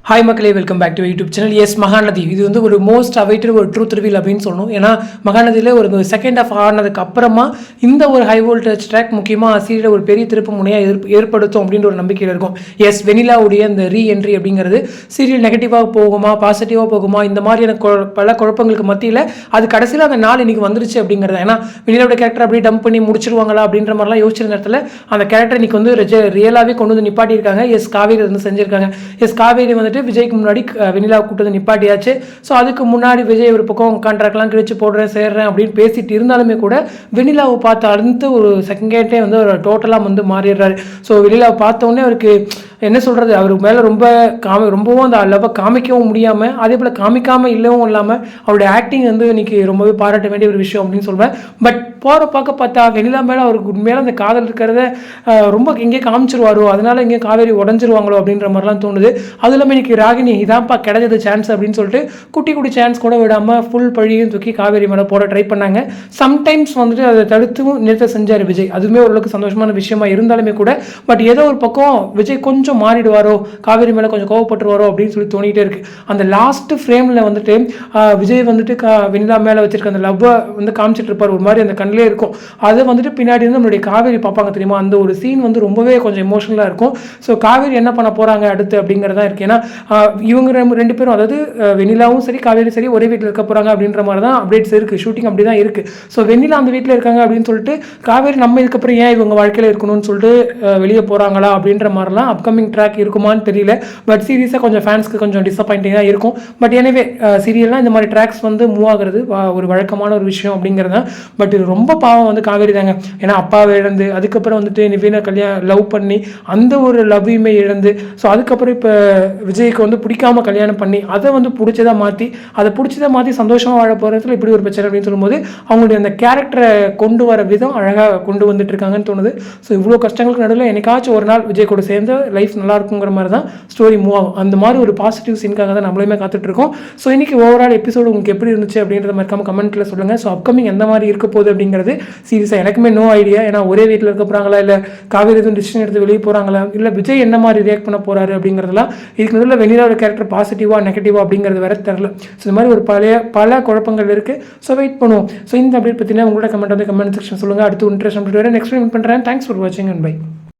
Hi மக்களே, welcome back to YouTube channel. Yes, Mahanadi இது வந்து ஒரு மோஸ்ட் அவைட்டட் ஒரு ட்ரூத் ரிவீல் அப்படின்னு சொல்லணும். ஏன்னா மகாநதியில் ஒரு செகண்ட் ஆஃப் ஆனதுக்கு அப்புறமா இந்த ஒரு ஹை வோல்டேஜ் ட்ராக் முக்கியமாக சீரியல் ஒரு பெரிய திருப்பு முனையாக ஏற்படுத்தும் அப்படின்ற ஒரு நம்பிக்கையில் இருக்கும். எஸ், வெனிலாவுடைய இந்த ரீஎன்ட்ரி அப்படிங்கிறது சீரியல் நெகட்டிவாக போகுமா பாசிட்டிவாக போகுமா, இந்த மாதிரியான பல குழப்பங்களுக்கு மத்தியில் அது கடைசியில் அந்த நாள் இன்னைக்கு வந்துருச்சு அப்படிங்கிறது. ஏன்னா வெனிலாவோட கேரக்டர் அப்படியே டம்ப் பண்ணி முடிச்சிருவாங்களா அப்படின்ற மாதிரிலாம் யோசிச்சிருந்த நேரத்தில் அந்த கேரக்டர் இன்னைக்கு வந்து ரியலாகவே கொண்டு வந்து நிப்பாட்டியிருக்காங்க. எஸ், காவேரி வந்து செஞ்சிருக்காங்க. எஸ், காவேரி வந்து விஜய்க்கு முன்னாடி வெனிலா கூட்டத்தை நிப்பாட்டியாச்சு. ஸோ அதுக்கு முன்னாடி விஜய் ஒரு பக்கம் கான்ட்ராக்ட்லாம் கிழிச்சு போடுறேன் சேர்றேன் அப்படின்னு பேசிட்டு இருந்தாலுமே கூட வெனிலாவை பார்த்து அடுத்து ஒரு செகண்டே வந்து ஒரு டோட்டலாக வந்து மாறிடுறாரு. ஸோ வெனிலாவை பார்த்தோன்னே அவருக்கு என்ன சொல்கிறது, அவருக்கு மேலே ரொம்பவும் அந்த லவ்வை காமிக்கவும் முடியாமல், அதே போல் காமிக்காமல் இல்லவும் இல்லாமல் அவருடைய ஆக்டிங் வந்து இன்னைக்கு ரொம்பவே பாராட்ட வேண்டிய ஒரு விஷயம் அப்படின்னு சொல்வேன். பட் போகிற பார்த்தா வெனிலா மேலே அவருக்கு உண்மையில அந்த காதல் இருக்கிறத ரொம்ப எங்கேயே காமிச்சிருவாரோ, அதனால எங்கேயும் காவேரி உடஞ்சிருவாங்களோ அப்படின்ற மாதிரிலாம் தோணுது. அது இல்லாமல் இன்னைக்கு ராகினி இதான்ப்பா கிடைச்சது சான்ஸ் அப்படின்னு சொல்லிட்டு குட்டி சான்ஸ் கூட விடாமல் ஃபுல் பழியும் தூக்கி காவேரி மேலே போட ட்ரை பண்ணாங்க. சம்டைம்ஸ் வந்துட்டு அதை தடுத்தும் நிறுத்த செஞ்சார் விஜய். அதுவுமே ஓரளவுக்கு சந்தோஷமான விஷயமா இருந்தாலுமே கூட பட் ஏதோ ஒரு பக்கம் விஜய் கொஞ்சம் மாறிடுவாரோ, காவேரி மேலே கொஞ்சம் கோவப்பட்டுருவாரோ அப்படின்னு சொல்லி தோணிகிட்டே இருக்கு. அந்த லாஸ்ட் ஃப்ரேமில் வந்துட்டு விஜய் வந்துட்டு வெனிலா மேலே வச்சிருக்க அந்த லவ்வை வந்து காமிச்சிட்டு இருப்பார். ஒரு மாதிரி அந்த கண்ணிலே இருக்கும். அதை வந்துட்டு பின்னாடி வந்து நம்மளுடைய காவேரி பார்ப்பாங்க தெரியுமா, அந்த ஒரு சீன் வந்து ரொம்பவே கொஞ்சம் எமோஷனலாக இருக்கும். ஸோ காவேரி என்ன பண்ண போகிறாங்க அடுத்து அப்படிங்கிறதா இருக்கு. ஏன்னா இவங்க ரெண்டு பேரும், அதாவது வெனிலாவும் சரி காவேரி சரி ஒரே வீட்டில் இருக்க போகிறாங்க அப்படின்ற மாதிரி தான் அப்டேட்ஸ் இருக்குது. ஷூட்டிங் அப்படி தான் இருக்குது. ஸோ வெனிலா அந்த வீட்டில் இருக்காங்க அப்படின்னு சொல்லிட்டு காவேரி நம்ம இதுக்கப்புறம் ஏன் இவங்க வாழ்க்கையில் இருக்கணும்னு சொல்லிட்டு வெளியே போகிறாங்களா அப்படின்ற மாதிரிலாம் அப்கமிங் ட்ராக் இருக்குமான்னு தெரியல. பட் சீரியஸாக கொஞ்சம் ஃபேன்ஸ்க்கு கொஞ்சம் டிசப்பாயிண்டிங்காக இருக்கும். பட் எனவே சீரியல்லாம் இந்த மாதிரி ட்ராக்ஸ் வந்து மூவ் ஆகுறது ஒரு வழக்கமான ஒரு விஷயம் அப்படிங்கிறது தான். பட் இது ரொம்ப பாவம் வந்து காவேரி தாங்க. ஏன்னா அப்பாவை இழந்து அதுக்கப்புறம் வந்துட்டு நிவீனை லவ் பண்ணி அந்த ஒரு லவ்வையுமே இழந்து, ஸோ அதுக்கப்புறம் இப்போ விஜய்க்கு வந்து பிடிக்காம கல்யாணம் பண்ணி அதை வந்து பிடிச்சதாக மாற்றி சந்தோஷமாக வாழ போகிறதுல இப்படி ஒரு பிரச்சனை அப்படின்னு சொல்லும்போது அவங்களுடைய அந்த கேரக்டரை கொண்டு வர விதம் அழகாக கொண்டு வந்துட்டு இருக்காங்கன்னு தோணுது. ஸோ இவ்வளோ கஷ்டங்களுக்கு நடுவில் என்னைக்காச்சும் ஒரு நாள் விஜய் கூட சேர்ந்து லைஃப் நல்லா இருக்குங்கிற மாதிரி தான் ஸ்டோரி மூவ் ஆகும். அந்த மாதிரி ஒரு பாசிட்டிவ் சீனுக்காக தான் நம்மளுமே காத்துட்ருக்கோம். ஸோ இன்றைக்கி ஓவரால் எபிசோடு உங்களுக்கு எப்படி இருந்துச்சு அப்படின்றத மறக்காம கமெண்ட்டில் சொல்லுங்கள். ஸோ அப்கமிங் எந்த மாதிரி இருக்க போகுது அப்படிங்கிறது சீரியஸாக எனக்குமே நோ ஐடியா. ஏன்னா ஒரே வீட்டில் இருக்க போகிறாங்களா, இல்லை காவேரி எதுவும் டிசிஷன் எடுத்து வெளியே போகிறாங்களா, இல்லை விஜய் என்ன மாதிரி ரியாக்ட் பண்ண போகிறாரு அப்படிங்கிறதுலாம் இதுக்கு நடுவில் வெனிலாவோட கேரக்டர் பாசிட்டிவாக நெகட்டிவாக அப்படிங்கிறது வேற தெரில. ஸோ இந்த மாதிரி ஒரு பல குழப்பங்கள் இருக்குது. ஸோ வெயிட் பண்ணுவோம். ஸோ இந்த அப்டேட் பற்றினா உங்களோட கமெண்ட் வந்து கமெண்ட் செக்ஷன் சொல்லுங்கள். அடுத்து இன்ட்ரெஸ்ட் நெக்ஸ்ட் பண்ணுறேன். தேங்க்ஸ் ஃபார் வாட்சிங் அண்ட் பை.